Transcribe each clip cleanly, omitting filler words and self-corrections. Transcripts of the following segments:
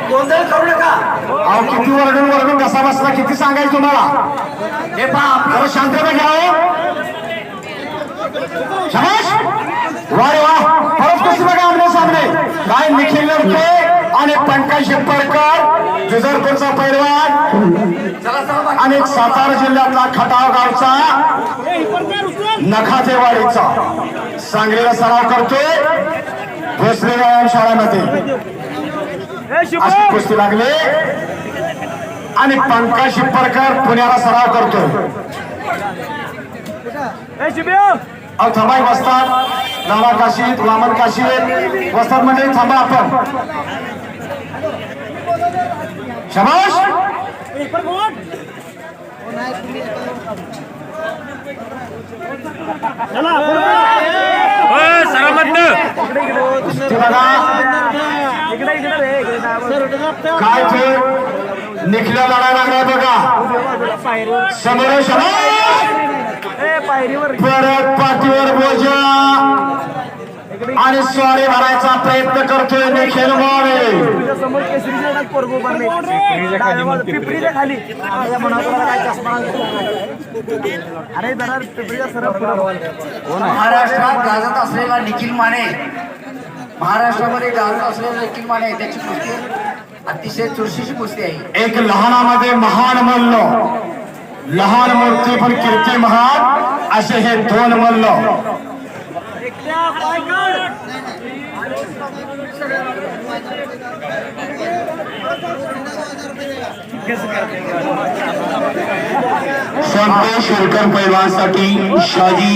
गोंधळ करू नका. अहो किती वरडून वरडून कसा बसला, किती सांगायचं तुम्हाला. हे पहा जरा शांतता घ्या. शाबाश. वा रे वा. परत कशी बघा आमने सामने काय निखिल लडके आणि पंकज शिप्परकर जुजरपूरचा पैलवान आणि सातारा जिल्ह्यातला खटाव गावचा नखातेवाडीचा सांगलीला सराव करतोय भोसले व्यायाम शाळेमध्ये. अशी कुस्ती लागली आणि पंकज शिप्परकर पुण्याला सराव करतोय. अहो थांबाय बसतात नावा काशीत वामन काशीत वस्तात मंडळी थांबा आपण. शाबाश. काय ते निखिला लढायला लागलाय बघा समोर. शाबाश. परत पाठीवर बोजा आणि स्वारी भरायचा प्रयत्न करतोय निखिल मोरे. महाराष्ट्रात गाजत असलेला निखिल माने, महाराष्ट्रामध्ये गाजत असलेला निखिल माने त्याची कुस्ती अतिशय चुरशीची कुस्ती आहे. एक लहानामध्ये महान मल्ल, लहान मूर्ती पण कीर्ती महान असे हे दोन मल्ल. संतोष होळकर पैलवानसाठी शाजी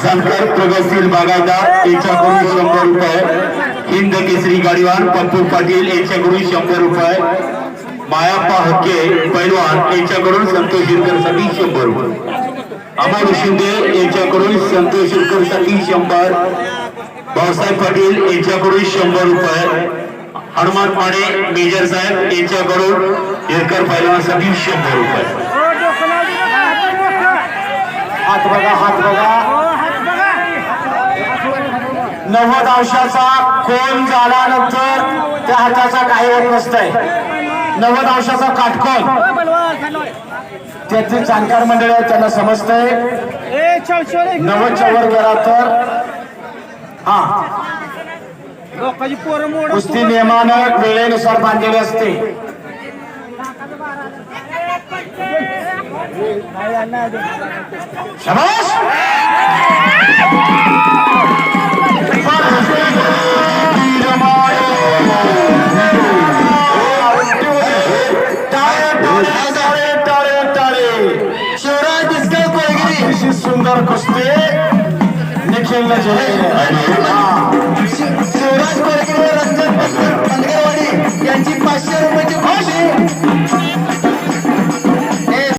जानकर प्रगतशील बागायतदार यांच्याकडून 100 रुपये. हिंद केसरी गाडीवान पप्पू पाटील यांच्याकडून 100 रुपये. मायाप्पा हक्के पैलवान यांच्याकडून संतोष शिरकरसाठी 100 रुपये. अमोल शिंदे यांच्याकडून संतोष शिरकरसाठी 100. भाऊसाहेब पाटील यांच्याकडून 100 रुपये. हनुमान माने मेजर साहेब यांच्याकडून शिरकर पैलवानसाठी 100 रुपये. हात बघा, हात बघा. 90 अंशाचा कोण झाल्यानंतर त्या हाताचा काही होत नसतंय. 90 अंशाचा काटकोन त्याचे जाणकार मंडळी आहेत त्यांना समजतंय. 90च्या वर गेला तर हा कुस्ती नियमानं वेळेनुसार बांधलेली असते. शाबाश. सुंदर कुस्ती निखिल